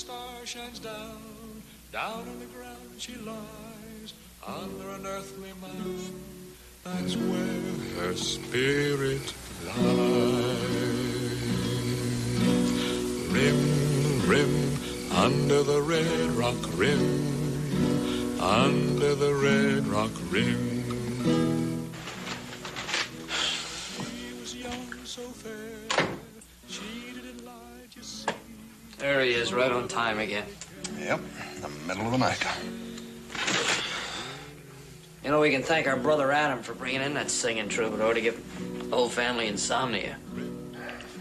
star shines down, down on the ground she lies, under an earthly mound. That's where her spirit lies. Rim, rim, under the red rock rim, under the red rock rim. She was young, so fair, she didn't lie, you see. There he is, right on time again. Yep, the middle of the night. You know, we can thank our brother Adam for bringing in that singing troubadour to give the whole family insomnia.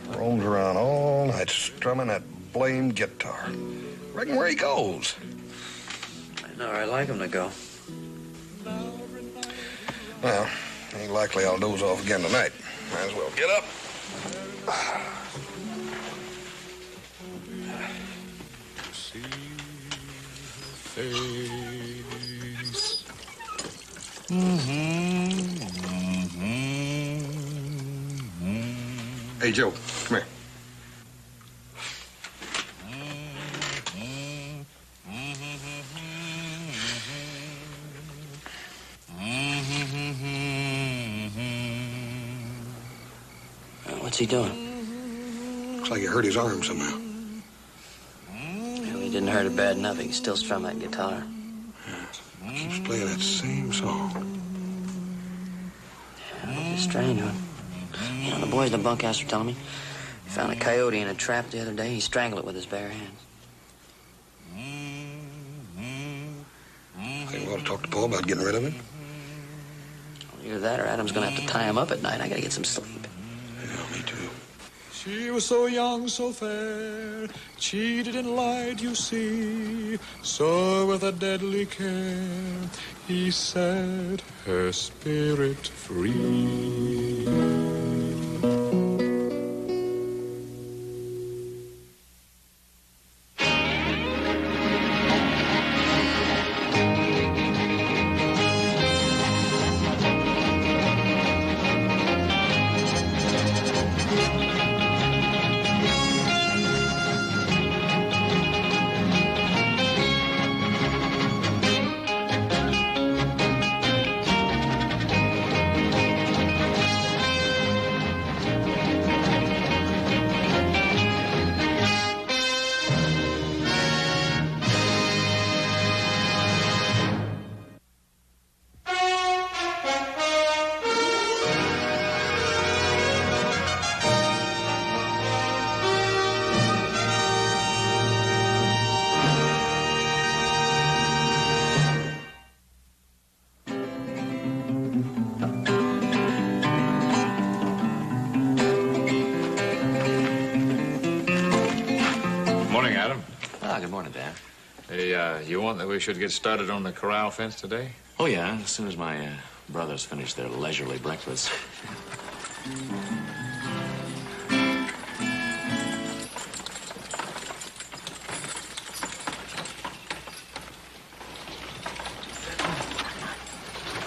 Roams around all night strumming that blamed guitar. Reckon where he goes. I know, I like him to go. Well, ain't likely I'll doze off again tonight. Might as well get up. Hey, Joe, come here. What's he doing? Looks like he hurt his arm somehow. Well, he didn't hurt it bad enough. He can still strum that guitar. Yeah, keeps playing that same song. Yeah, it's a strange one. You know, the boys in the bunkhouse were telling me he found a coyote in a trap the other day. He strangled it with his bare hands. I think we ought to talk to Paul about getting rid of him. Well, either that or Adam's going to have to tie him up at night. I got to get some sleep. Yeah, me too. She was so young, so fair, cheated and lied, you see. So with a deadly care, he set her spirit free. You want that we should get started on the corral fence today? Oh, yeah, as soon as my brothers finish their leisurely breakfast.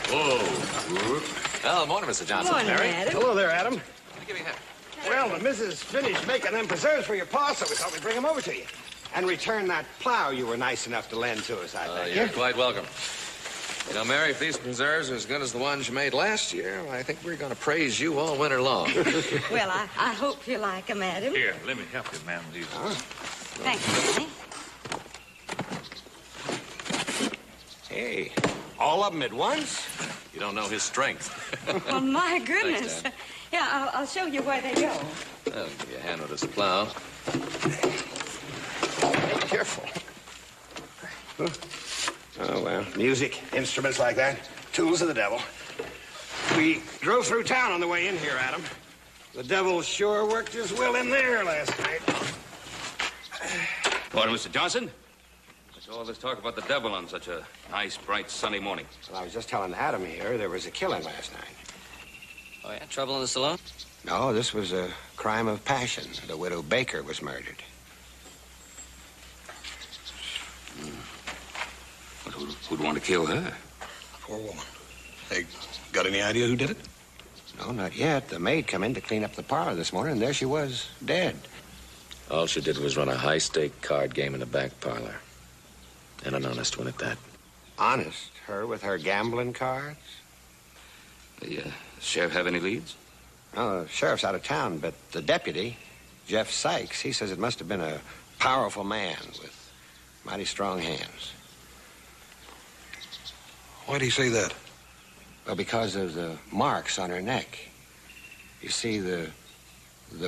Whoa. Well, morning, Mr. Johnson. Morning, Mary. Adam. Hello there, Adam. Give me a hand. Well, the missus finished making them preserves for your pa, so we thought we'd bring them over to you. And return that plow you were nice enough to lend to us, I think. You're quite welcome. You know, Mary, if these preserves are as good as the ones you made last year, I think we're going to praise you all winter long. Well, I hope you like them, Adam. Here, let me help you, ma'am. These. Thank you, Danny. Hey, all of them at once? You don't know his strength. Well, my goodness. Thanks, Yeah, I'll show you where they go. I'll give you a hand with this plow. Be careful. Oh, well, music, instruments like that, tools of the devil. We drove through town on the way in here, Adam. The devil sure worked his will in there last night. What, Mr. Johnson? What's all this talk about the devil on such a nice, bright, sunny morning? Well, I was just telling Adam here there was a killing last night. Oh, yeah? Trouble in the saloon? No, this was a crime of passion. The widow Baker was murdered. But who'd want to kill her? Poor woman. Hey, got any idea who did it? No, not yet. The maid come in to clean up the parlor this morning, and there she was, dead. All she did was run a high-stake card game in the back parlor. And an honest one at that. Honest? Her with her gambling cards? The sheriff have any leads? No, the sheriff's out of town, but the deputy, Jeff Sykes, he says it must have been a powerful man with mighty strong hands. Why'd he say that? Well, because of the marks on her neck. You see, the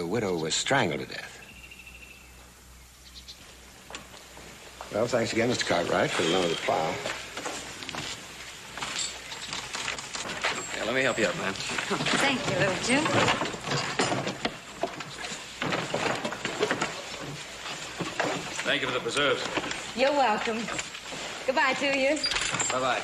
widow was strangled to death. Well, thanks again, Mr. Cartwright, for the loan of the plow. Yeah, let me help you out, man. Thank you, little Jim. Thank you for the preserves. You're welcome. Goodbye to you. Bye-bye.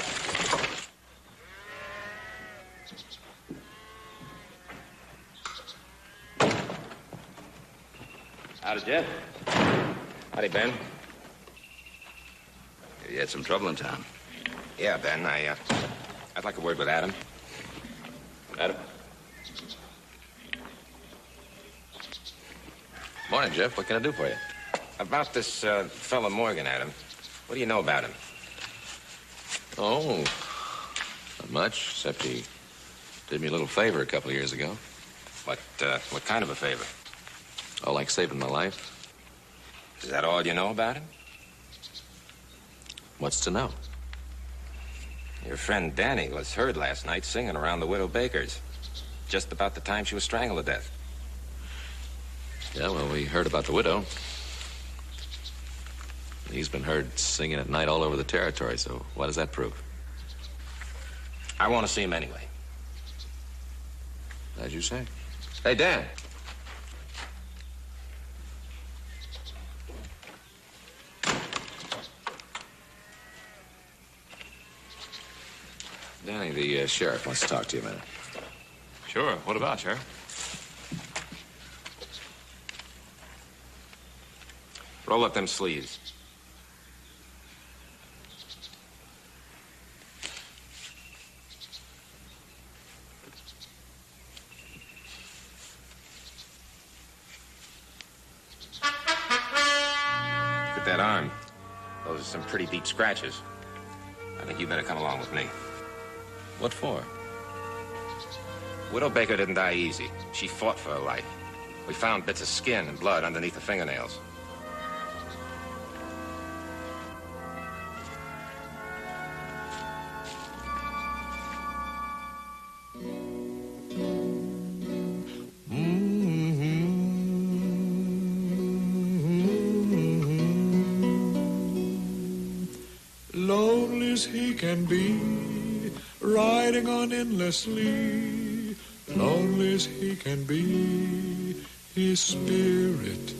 Howdy, Jeff. Howdy, Ben. You had some trouble in town. Yeah, Ben, I'd like a word with Adam. Adam? Morning, Jeff. What can I do for you? About this fella Morgan, Adam. What do you know about him? Oh, not much, except he did me a little favor a couple of years ago. What kind of a favor? Oh, like saving my life. Is that all you know about him? What's to know? Your friend Danny was heard last night singing around the Widow Baker's. Just about the time she was strangled to death. Yeah, well, we heard about the widow. He's been heard singing at night all over the territory, so what does that prove? I want to see him anyway. As you say. Hey, Dan. Danny, the sheriff wants to talk to you a minute. Sure. What about, Sheriff? Roll up them sleeves. Look at that arm. Those are some pretty deep scratches. I think you better come along with me. What for? Widow Baker didn't die easy. She fought for her life. We found bits of skin and blood underneath the fingernails. Lonely as he can be, riding on endlessly, lonely as he can be, his spirit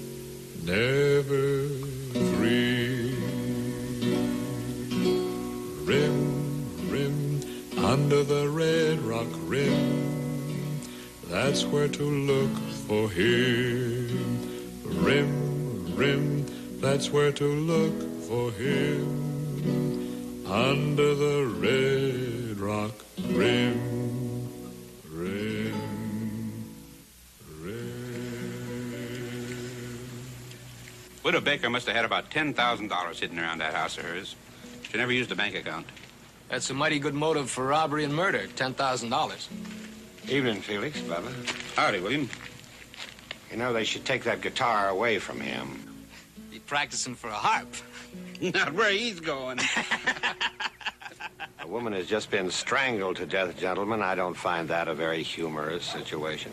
never free. Rim, rim, under the red rock rim, that's where to look for him. Rim, rim, that's where to look for him. Under the red rock rim, rim, rim. Widow Baker must have had about $10,000 hidden around that house of hers. She never used a bank account. That's a mighty good motive for robbery and murder, $10,000. Evening, Felix, Bubba. Howdy, William. You know, they should take that guitar away from him. Be practicing for a harp. Not where he's going. A woman has just been strangled to death, gentlemen. I don't find that a very humorous situation.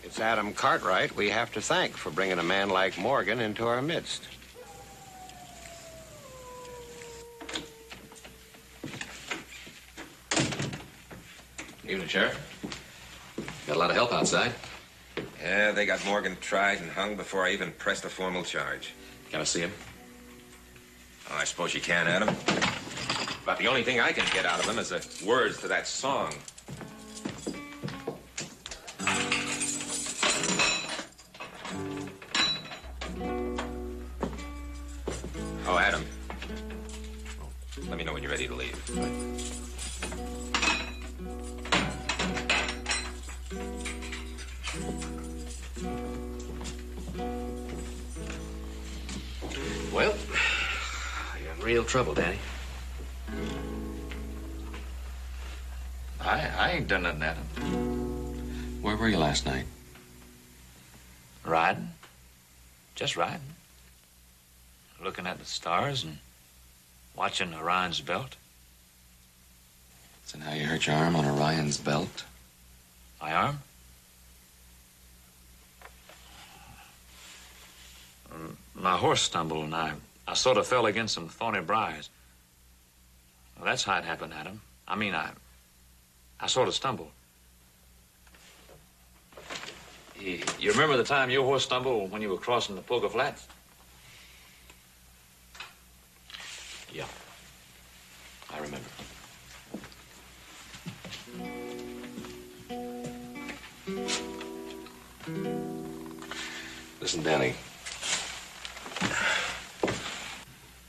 It's Adam Cartwright we have to thank for bringing a man like Morgan into our midst. Evening, Sheriff. Got a lot of help outside. Yeah, they got Morgan tried and hung before I even pressed a formal charge. Can I see him? Oh, I suppose you can, Adam. About the only thing I can get out of him is the words to that song. Oh, Adam. Let me know when you're ready to leave. real trouble, Danny. I ain't done nothing, Adam. Where were you last night? Riding. Just riding. Looking at the stars and watching Orion's belt. Is that how you hurt your arm on Orion's belt? My arm? My horse stumbled and I sort of fell against some thorny briars. Well, that's how it happened, Adam. I mean, I sort of stumbled. You remember the time your horse stumbled when you were crossing the Poker Flats? Yeah, I remember. Listen, Danny.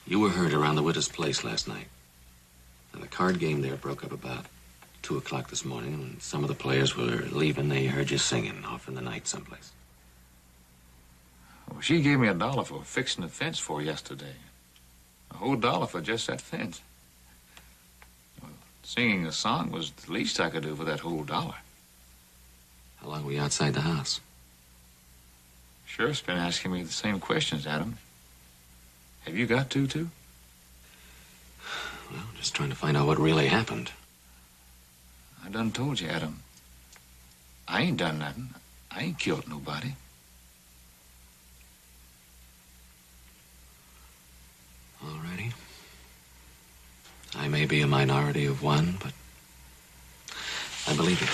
You were heard around the widow's place last night. And the card game there broke up about 2 o'clock this morning. When some of the players were leaving, they heard you singing off in the night someplace. Well, she gave me $1 for fixing the fence for yesterday. A whole $1 for just that fence. Well, singing a song was the least I could do for that whole $1. How long were you outside the house? Sheriff's been asking me the same questions, Adam. Have you got to, too? Well, just trying to find out what really happened. I done told you, Adam. I ain't done nothing. I ain't killed nobody. Alrighty. I may be a minority of one, but I believe it.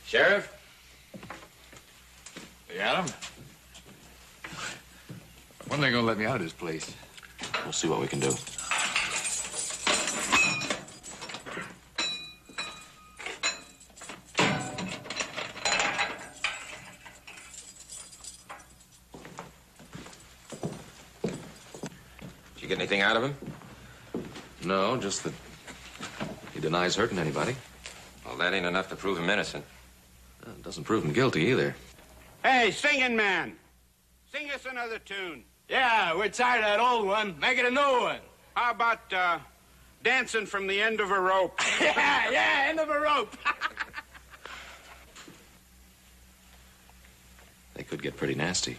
Sheriff? Hey, Adam? When are they gonna let me out of this place? We'll see what we can do. Did you get anything out of him? No, just that he denies hurting anybody. Well, that ain't enough to prove him innocent. It doesn't prove him guilty either. Hey, singing man, sing us another tune. Yeah, we're tired of that old one. Make it a new one. How about dancing from the end of a rope? yeah, end of a rope. They could get pretty nasty.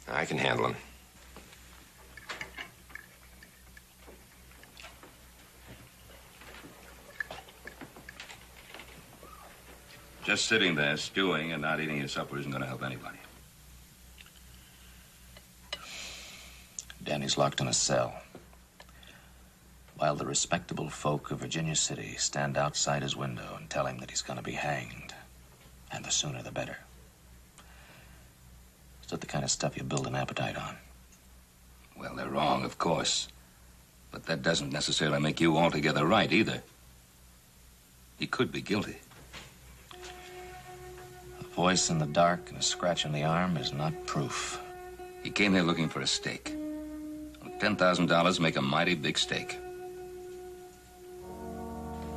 I can handle him. Just sitting there stewing and not eating your supper isn't going to help anybody. Danny's locked in a cell. While the respectable folk of Virginia City stand outside his window and tell him that he's going to be hanged. And the sooner the better. Is that the kind of stuff you build an appetite on? Well, they're wrong, of course. But that doesn't necessarily make you altogether right, either. He could be guilty. A voice in the dark and a scratch on the arm is not proof. He came here looking for a stake. $10,000 make a mighty big stake.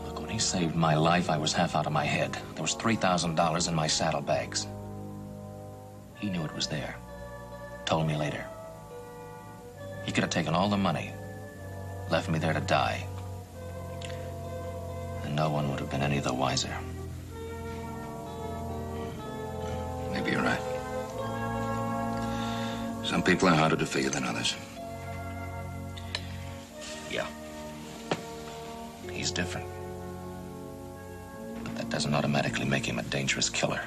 Look, when he saved my life, I was half out of my head. There was $3,000 in my saddlebags. He knew it was there. Told me later. He could have taken all the money, left me there to die. And no one would have been any the wiser. Maybe you're right. Some people are harder to figure than others. Yeah. He's different. But that doesn't automatically make him a dangerous killer.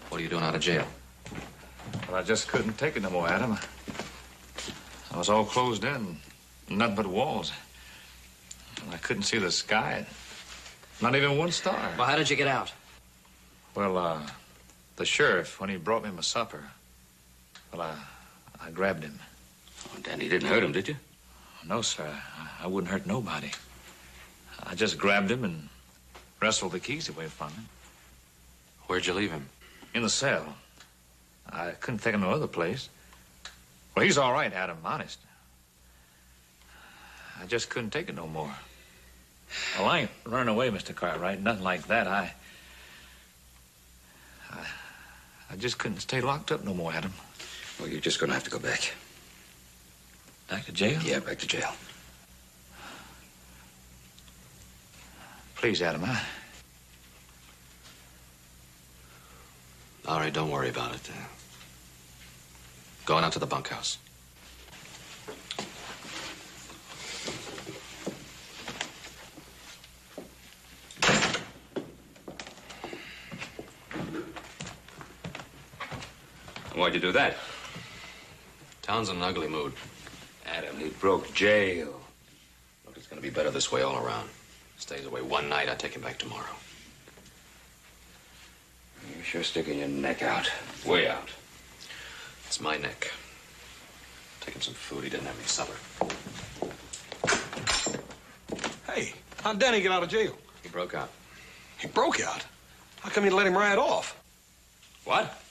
What are you doing out of jail? Well, I just couldn't take it no more, Adam. I was all closed in, nothing but walls. I couldn't see the sky. Not even one star. Well, how did you get out? Well, the sheriff, when he brought me my supper, well, I grabbed him. Oh, Danny, you didn't hurt him, did you? No, sir. I wouldn't hurt nobody. I just grabbed him and wrestled the keys away from him. Where'd you leave him? In the cell. I couldn't take him no other place. Well, he's all right, Adam, honest. I just couldn't take it no more. Well, I ain't running away, Mr. Cartwright. Nothing like that. I just couldn't stay locked up no more, Adam. Well, you're just gonna have to go back. Back to jail? Yeah, back to jail. Please, Adam, All right, don't worry about it. Going out to the bunkhouse. Why'd you do that? Town's in an ugly mood. Adam, he broke jail. Look, it's gonna be better this way all around. Stays away one night, I take him back tomorrow. You're sure sticking your neck out. Way out. It's my neck. Take him some food. He didn't have any supper. Hey, how'd Danny get out of jail? He broke out. He broke out? How come you let him ride off? What?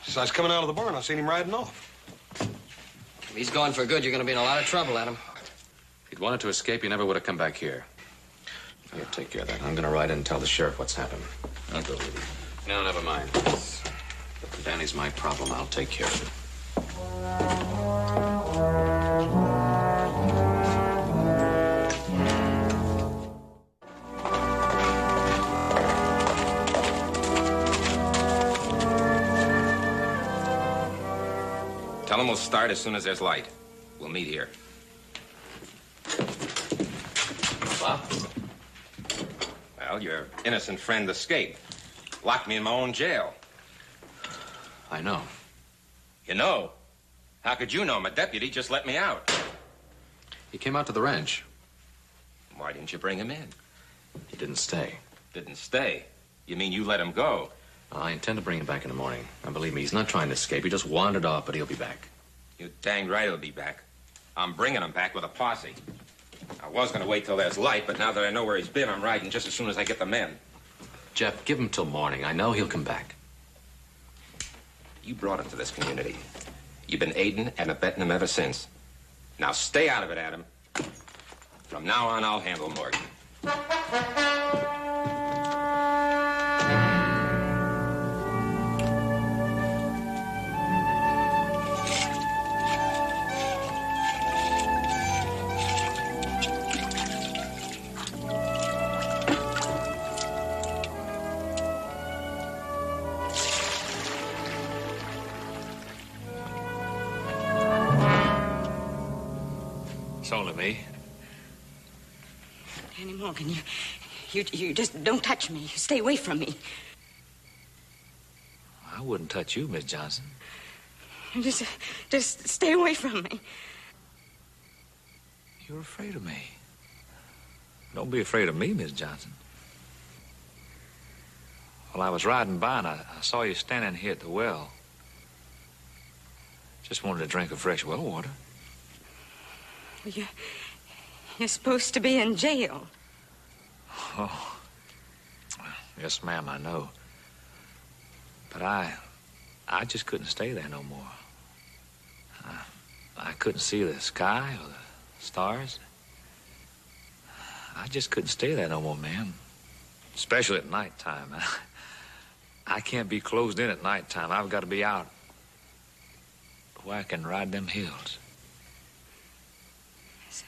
Since I was coming out of the barn, I seen him riding off. If he's gone for good, you're going to be in a lot of trouble, Adam. If he'd wanted to escape, he never would have come back here. Here, take care of that. I'm gonna ride in and tell the sheriff what's happened. I'll go with you. No, never mind. If Danny's my problem, I'll take care of it. Tell him we'll start as soon as there's light. We'll meet here. Bob? Well, your innocent friend escaped. Locked me in my own jail. I know. You know? How could you know? I'm a deputy. Just let me out. He came out to the ranch. Why didn't you bring him in? He didn't stay. Didn't stay? You mean you let him go? I intend to bring him back in the morning. And believe me, he's not trying to escape. He just wandered off, but he'll be back. You dang right he'll be back. I'm bringing him back with a posse. I was going to wait till there's light, but now that I know where he's been, I'm riding just as soon as I get the men. Jeff, give him till morning. I know he'll come back. You brought him to this community. You've been aiding and abetting him ever since. Now stay out of it, Adam. From now on, I'll handle Morgan. It's only me. Danny Morgan, you just don't touch me. You stay away from me. I wouldn't touch you, Miss Johnson. Just stay away from me. You're afraid of me. Don't be afraid of me, Miss Johnson. Well, I was riding by and I saw you standing here at the well. Just wanted a drink of fresh well water. You're supposed to be in jail. Oh. Yes, ma'am, I know. But I just couldn't stay there no more. I couldn't see the sky or the stars. I just couldn't stay there no more, ma'am. Especially at nighttime. I can't be closed in at nighttime. I've got to be out where I can ride them hills. So,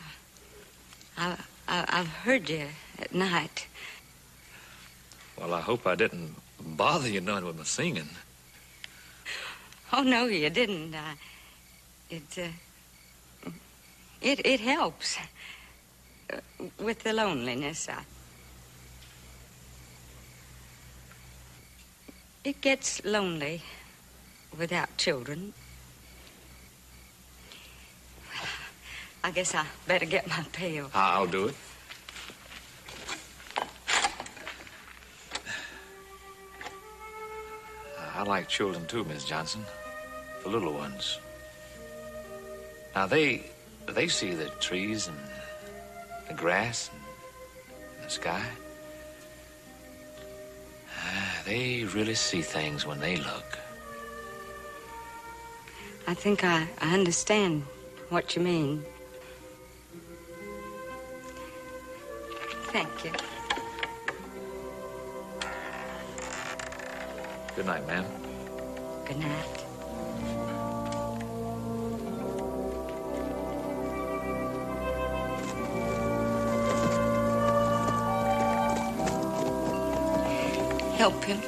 I've heard you at night. Well, I hope I didn't bother you none with my singing. Oh, no, you didn't. It helps with the loneliness. It gets lonely without children. I guess I better get my pail. I'll do it. I like children too, Miss Johnson. The little ones. Now, they see the trees and the grass and the sky. They really see things when they look. I think I understand what you mean. Thank you. Good night, ma'am. Good night. Help him.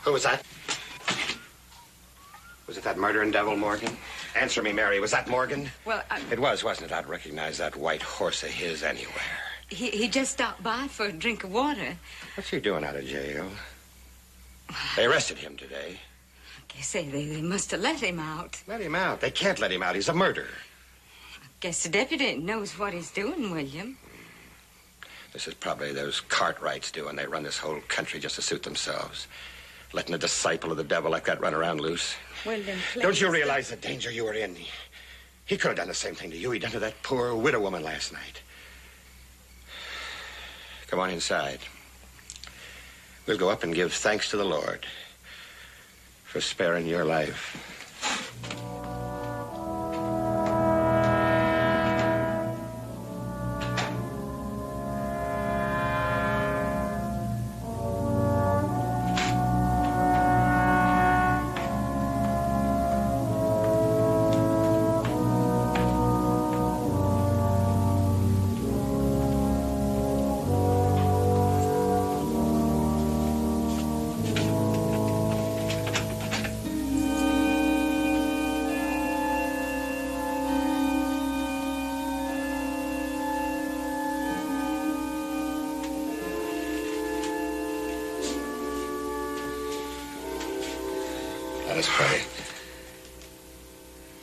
Who was that? Was it that murdering devil, Morgan? Answer me, Mary. Was that Morgan? Well, It was, wasn't it? I'd recognize that white horse of his anywhere. he just stopped by for a drink of water. What's he doing out of jail? They arrested him today. Guess they must have let him out. Let him out. They can't let him out. He's a murderer. Guess the deputy knows what he's doing, William. This is probably those Cartwrights doing. They run this whole country just to suit themselves. Letting a disciple of the devil like that run around loose. William, please. Don't you realize the danger you were in? He could have done the same thing to you. He done to that poor widow woman last night. Come on inside. We'll go up and give thanks to the Lord for sparing your life. Let us pray.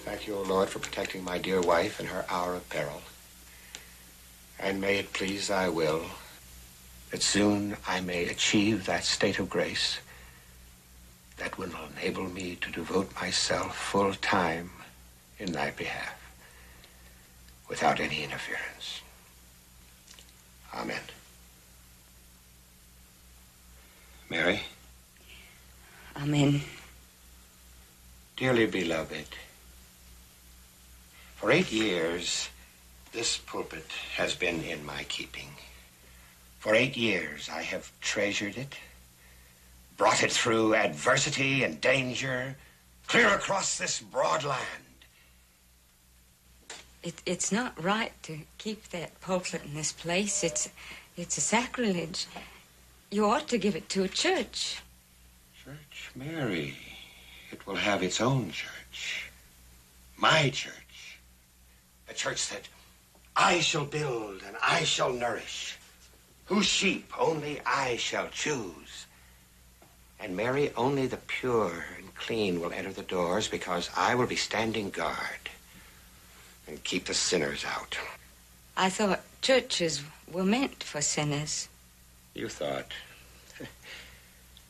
Thank you, O Lord, for protecting my dear wife in her hour of peril. And may it please thy will that soon I may achieve that state of grace that will enable me to devote myself full time in thy behalf without any interference. Amen. Mary? Amen. Dearly beloved, for 8 years, this pulpit has been in my keeping. For 8 years, I have treasured it, brought it through adversity and danger, clear across this broad land. It's not right to keep that pulpit in this place. It's a sacrilege. You ought to give it to a church. Church, Mary. It will have its own church. My church. A church that I shall build and I shall nourish. Whose sheep only I shall choose. And Mary, only the pure and clean will enter the doors because I will be standing guard and keep the sinners out. I thought churches were meant for sinners. You thought.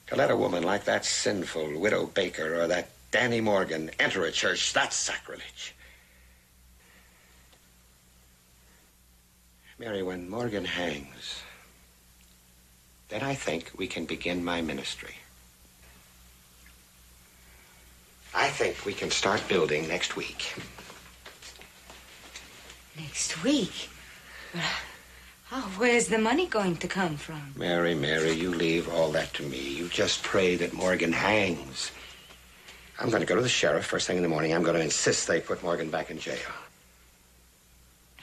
To let a woman like that sinful Widow Baker or that Danny Morgan enter a church, that's sacrilege. Mary, when Morgan hangs, then I think we can begin my ministry. I think we can start building next week. Next week? Oh, where's the money going to come from? Mary, you leave all that to me. You just pray that Morgan hangs. I'm going to go to the sheriff first thing in the morning. I'm going to insist they put Morgan back in jail.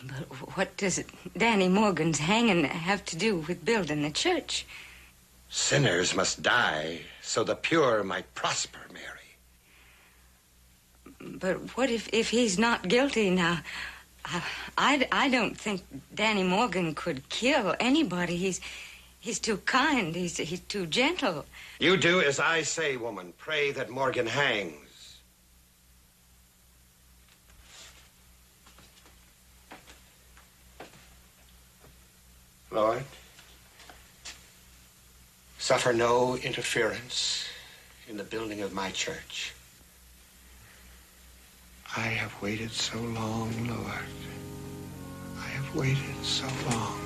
But what does Danny Morgan's hanging have to do with building the church? Sinners must die so the pure might prosper, Mary. But what if he's not guilty now? I don't think Danny Morgan could kill anybody. He's too kind. He's too gentle. You do as I say, woman. Pray that Morgan hangs. Lord, suffer no interference in the building of my church. I have waited so long, Lord. I have waited so long.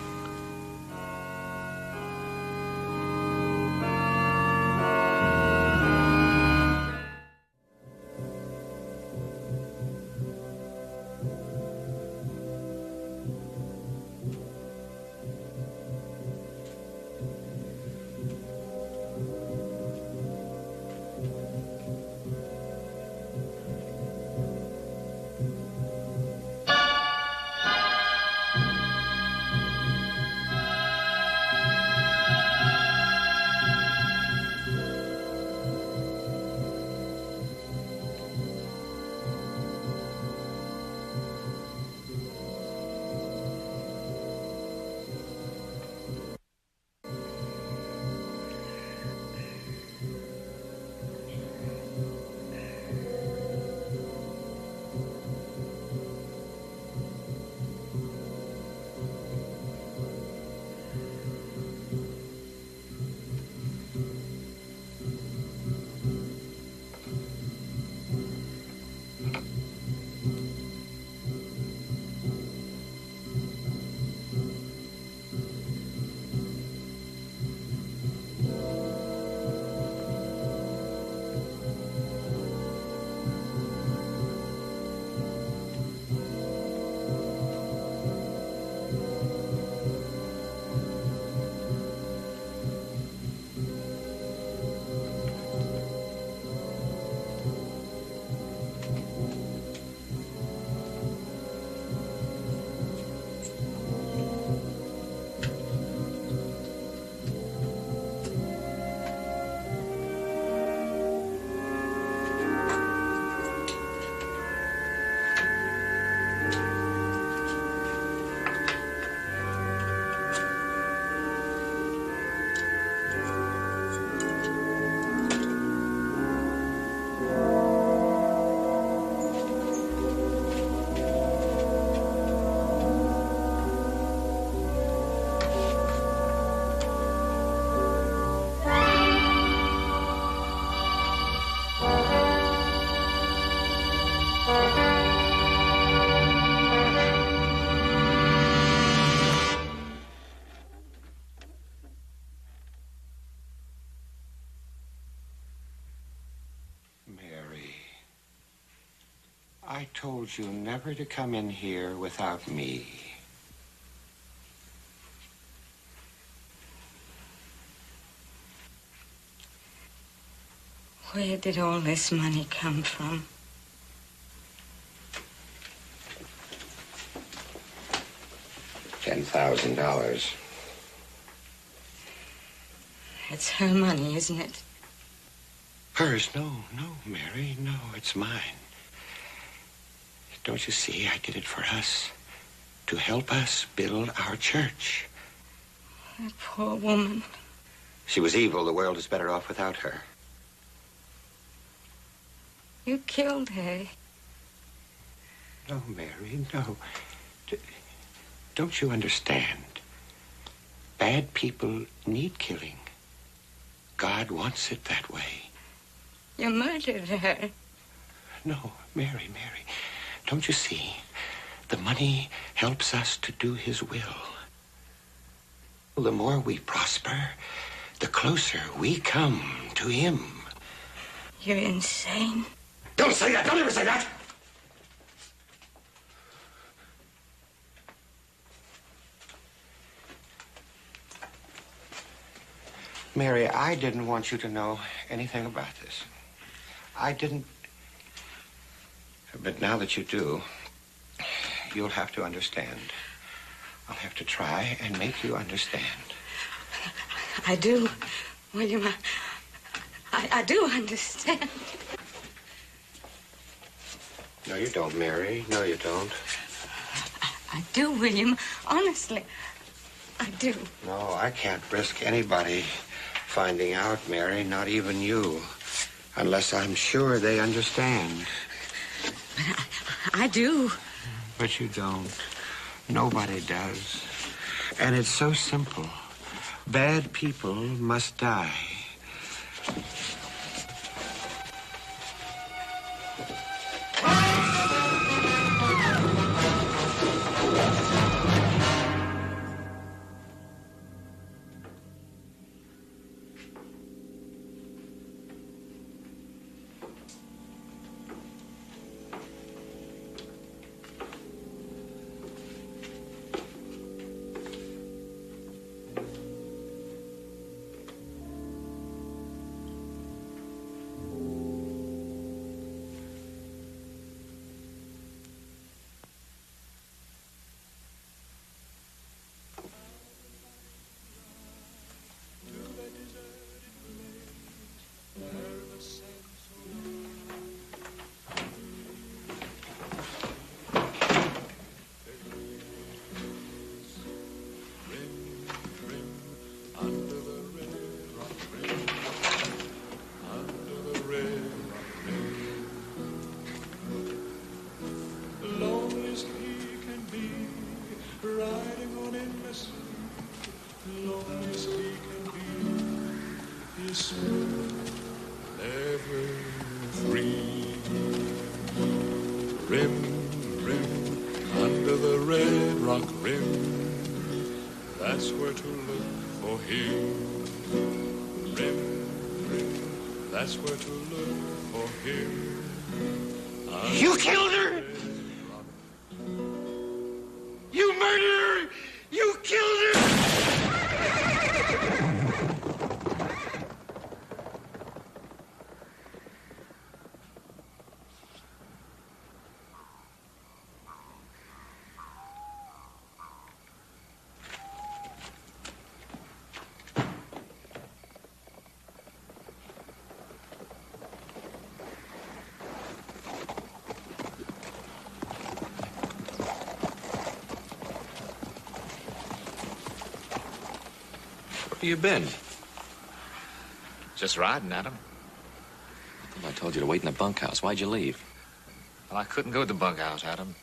I told you never to come in here without me. Where did all this money come from? $10,000. It's her money, isn't it? Hers? No, Mary. No, it's mine. Don't you see? I did it for us. To help us build our church. That poor woman. She was evil. The world is better off without her. You killed her. No, Mary, no. Don't you understand? Bad people need killing. God wants it that way. You murdered her. No, Mary. Don't you see? The money helps us to do his will. The more we prosper, the closer we come to him. You're insane. Don't say that! Don't ever say that! Mary, I didn't want you to know anything about this. I didn't. But now that you do, you'll have to understand. I'll have to try and make you understand. I do, William. I do understand. No, you don't, Mary. No, you don't. I do, William. Honestly, I do. No, I can't risk anybody finding out, Mary, not even you, unless I'm sure they understand. But I do. But you don't. Nobody does. And it's so simple. Bad people must die. That's where to look for him. You killed her! You murdered her! You killed her! Where you been? Just riding, Adam. I told you to wait in the bunkhouse. Why'd you leave? Well, I couldn't go to the bunkhouse, Adam.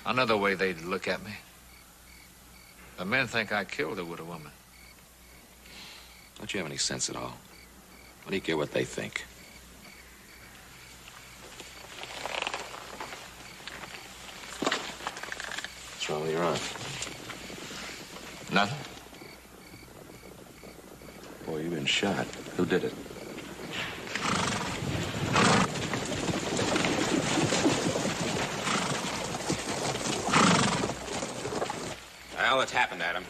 Another way they'd look at me. The men think I killed the widow woman. Don't you have any sense at all? What do you care what they think? What's wrong with your arm? Nothing. Boy, you've been shot. Who did it? Now it's happened, Adam.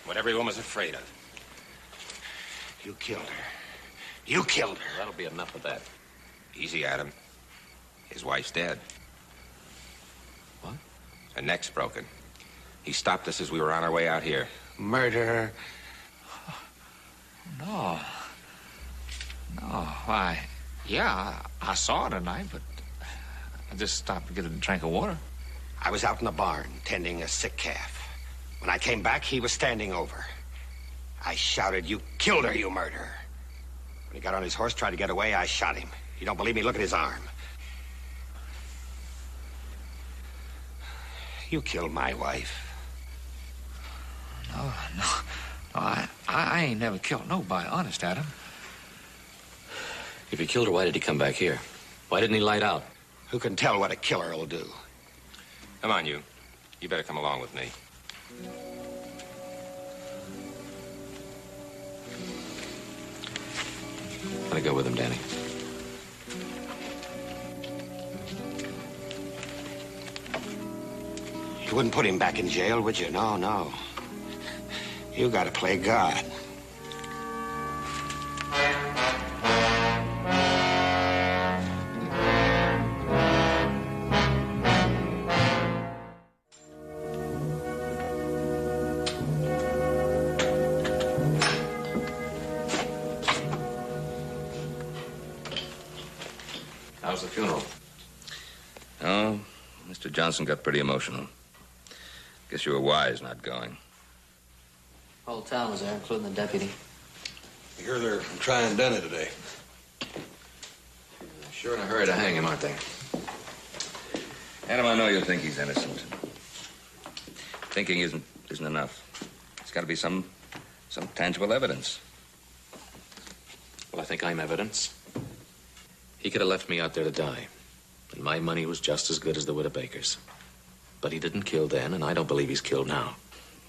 What everyone was afraid of. You killed her. You killed her. That'll be enough of that. Easy, Adam. His wife's dead. What? Her neck's broken. He stopped us as we were on our way out here. Murder. No. No, why, yeah, I saw her tonight, but I just stopped to get a drink of water. I was out in the barn tending a sick calf. When I came back, he was standing over. I shouted, "You killed her, you murderer." When he got on his horse, tried to get away, I shot him. You don't believe me? Look at his arm. You killed my wife. No, I ain't never killed nobody, honest, Adam. If he killed her, why did he come back here? Why didn't he light out? Who can tell what a killer will do? Come on, you. You better come along with me. Gotta go with him, Danny. You wouldn't put him back in jail, would you? No, no. You gotta play God. How's the funeral? Oh, Mr. Johnson got pretty emotional. Guess you were wise not going. Whole town was there, including the deputy. I hear they're trying Denny today. Sure in a hurry to hang him, aren't they? Adam, I know you think he's innocent. Thinking isn't enough. It's got to be some tangible evidence. Well, I think I'm evidence. He could have left me out there to die, and my money was just as good as the widow Baker's. But he didn't kill then, and I don't believe he's killed now.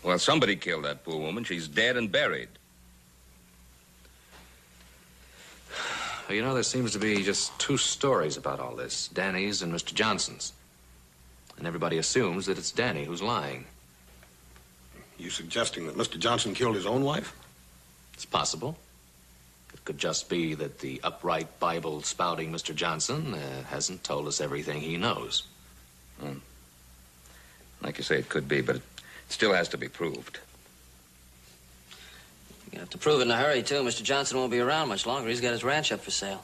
Well, somebody killed that poor woman. She's dead and buried. Well, you know, there seems to be just two stories about all this, Danny's and Mr. Johnson's. And everybody assumes that it's Danny who's lying. You suggesting that Mr. Johnson killed his own wife? It's possible. It could just be that the upright Bible-spouting Mr. Johnson hasn't told us everything he knows. Like you say, it could be, but it still has to be proved. You have to prove it in a hurry, too. Mr. Johnson won't be around much longer. He's got his ranch up for sale.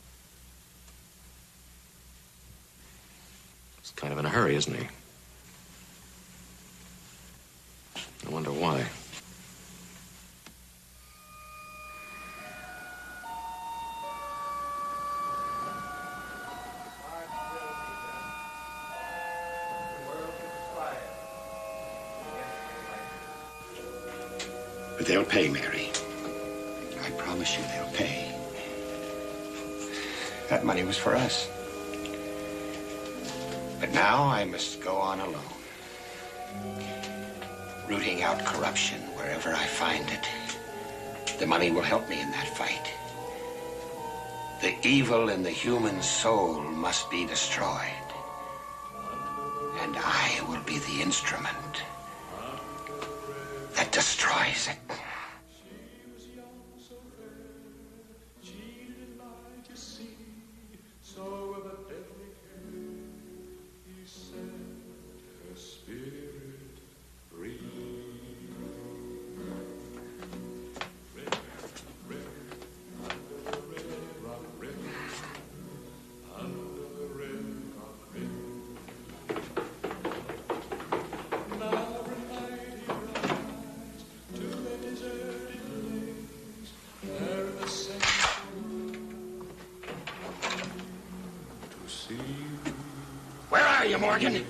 He's kind of in a hurry, isn't he? I wonder why. But they'll pay, Mary. I promise you they'll pay. That money was for us. But now I must go on alone. Rooting out corruption wherever I find it. The money will help me in that fight. The evil in the human soul must be destroyed. And I will be the instrument that destroys it. Morgan.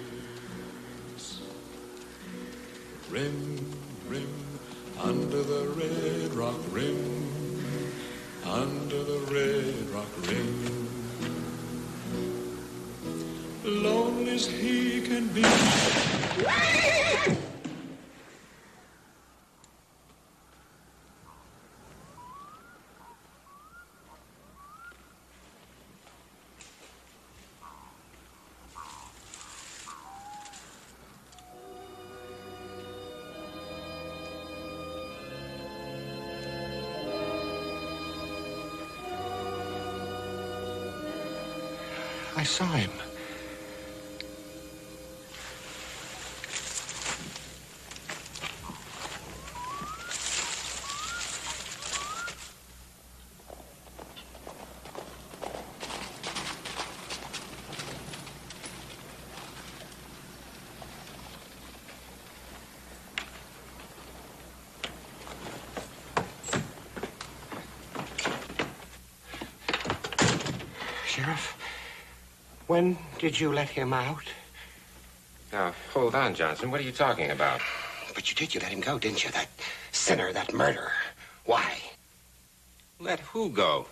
Rim, rim, under the red rock rim, under the red rock rim. Lonely as he can be. I saw him. Sheriff, when did you let him out? Now, hold on, Johnson. What are you talking about? But you did. You let him go, didn't you? That sinner, that murderer. Why? Let who go?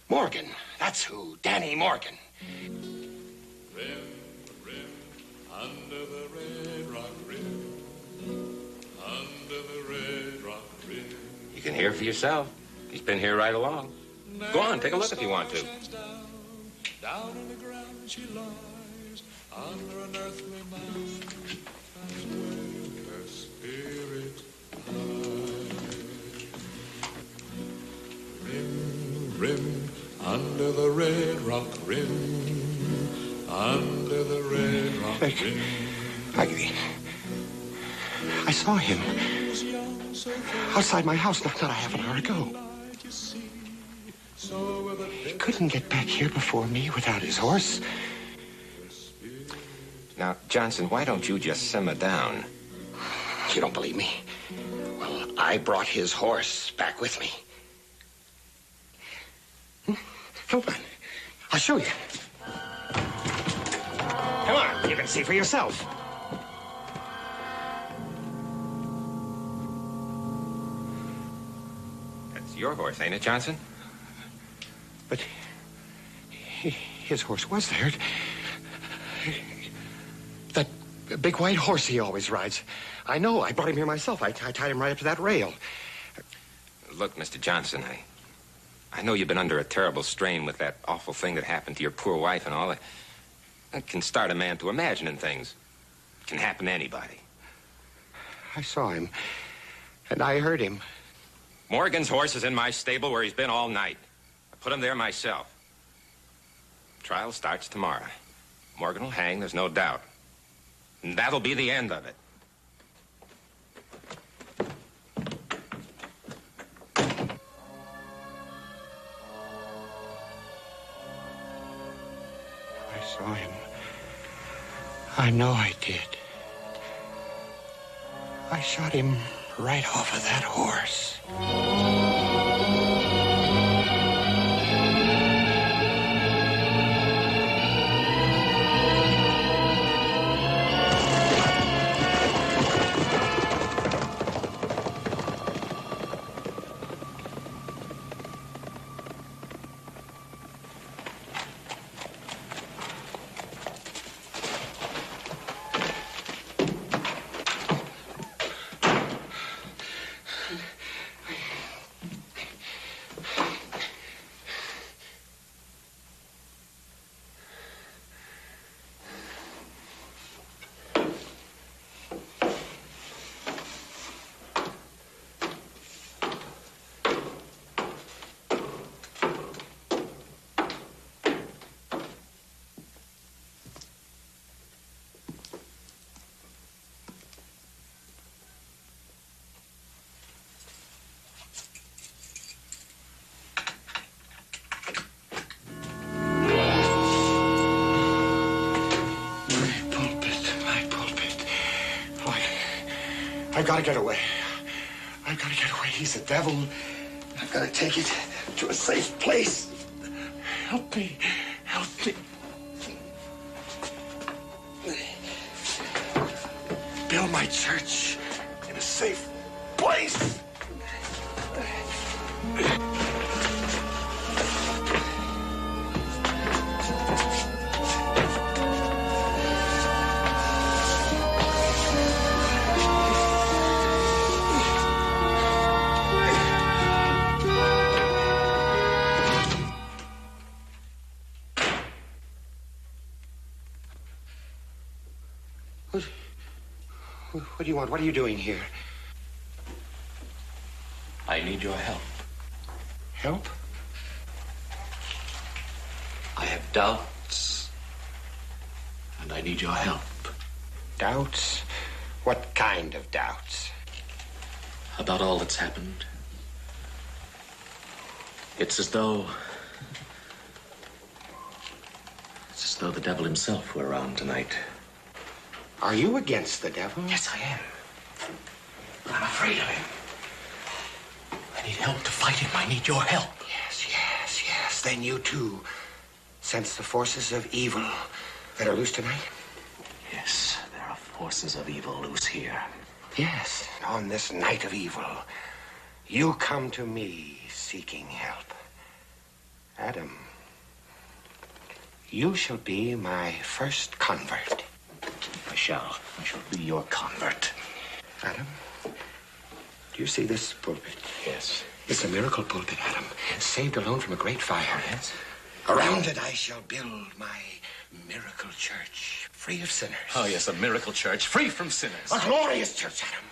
Morgan. That's who. Danny Morgan. Rim, rim, under the red rock rim, under the red rock rim. You can hear for yourself. He's been here right along. Go on, take a look if you want to. Down in the ground she lies, under an earthly mound, that's where her spirit lies. Rim, rim, under the red rock rim, under the red rock rim. I saw him outside my house not a half an hour ago. He couldn't get back here before me without his horse. Now, Johnson, why don't you just simmer down? You don't believe me? Well, I brought his horse back with me. Come on. I'll show you. Come on. You can see for yourself. That's your horse, ain't it, Johnson? But his horse was there. That big white horse he always rides. I know. I brought him here myself. I tied him right up to that rail. Look, Mr. Johnson, I know you've been under a terrible strain with that awful thing that happened to your poor wife and all. It can start a man to imagining things. It can happen to anybody. I saw him, and I heard him. Morgan's horse is in my stable where he's been all night. I put him there myself. Trial starts tomorrow. Morgan will hang, there's no doubt. And that'll be the end of it. I saw him. I know I did. I shot him right off of that horse. I've got to get away. I've got to get away. He's a devil. I've got to take it to a safe place. Help me. Help me. Build my church in a safe place. What do you want? What are you doing here? I need your help. Help? I have doubts And I need your help. Doubts? What kind of doubts? About all that's happened. It's as though the devil himself were around tonight. Are you against the devil? Yes, I am. But I'm afraid of him. I need help to fight him. I need your help. Yes. Then you too sense the forces of evil that are loose tonight? Yes, there are forces of evil loose here. Yes, on this night of evil, you come to me seeking help. Adam, you shall be my first convert. I shall be your convert. Adam, do you see this pulpit? Yes. It's a miracle pulpit, Adam. Saved alone from a great fire. Yes. Around it I shall build my miracle church, free of sinners. Oh, yes, a miracle church, free from sinners. A glorious church, Adam,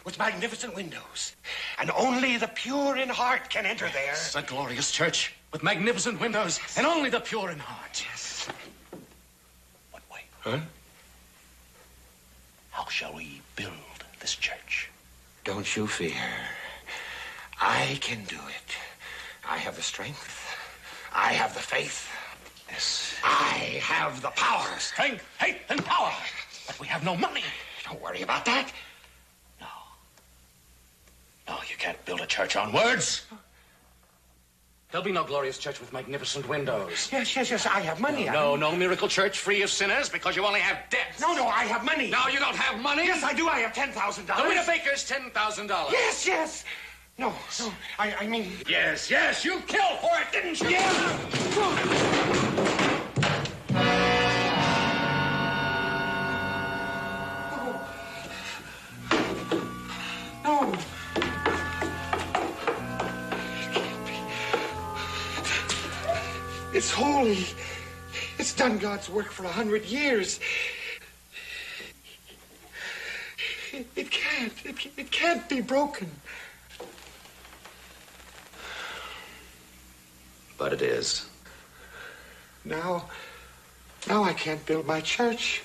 with magnificent windows. And only the pure in heart can enter there. Yes, a glorious church with magnificent windows, and only the pure in heart. Yes. What way? Huh? How shall we build this church? Don't you fear. I can do it. I have the strength. I have the faith. Yes. I have the power. Strength, faith, and power. But we have no money. Don't worry about that. No, you can't build a church on words. There'll be no glorious church with magnificent windows. Yes. I have money. No miracle church free of sinners because you only have debt. No, I have money. No, you don't have money? Yes, I do. I have $10,000. The Winter Baker's $10,000. Yes. No, I mean... Yes, you killed for it, didn't you? No. It's holy. It's done God's work for 100 years. It can't be broken. But it is. Now I can't build my church.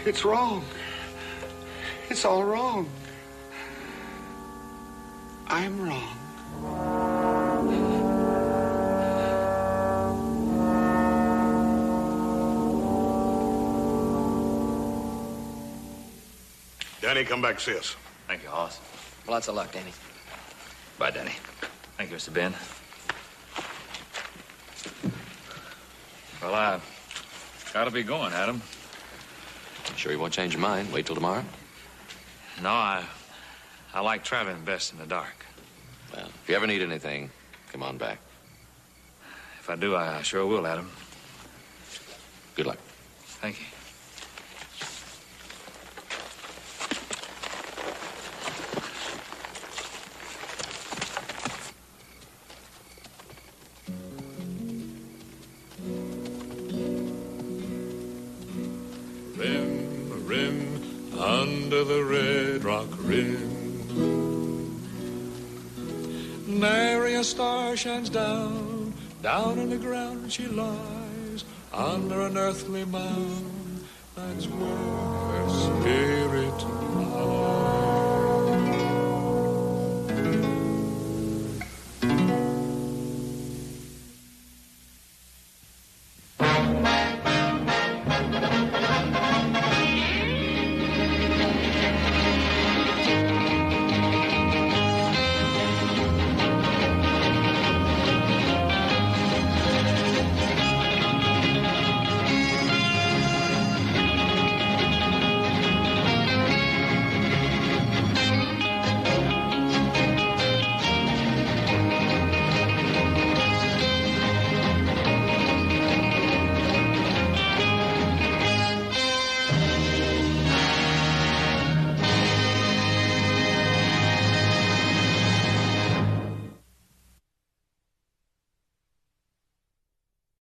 It's wrong. It's all wrong. I'm wrong. Danny, come back, see us. Thank you, Hoss. Lots of luck, Danny. Bye, Danny. Thank you, Mr. Ben. Well, I gotta be going, Adam. Sure you won't change your mind? Wait till tomorrow? No, I like traveling best in the dark. Well, if you ever need anything, come on back. If I do, I sure will, Adam. Good luck. Thank you. Rim, under the red rock rim. Nary a star shines down, down on the ground she lies, under an earthly mound, that's where her spirit lies.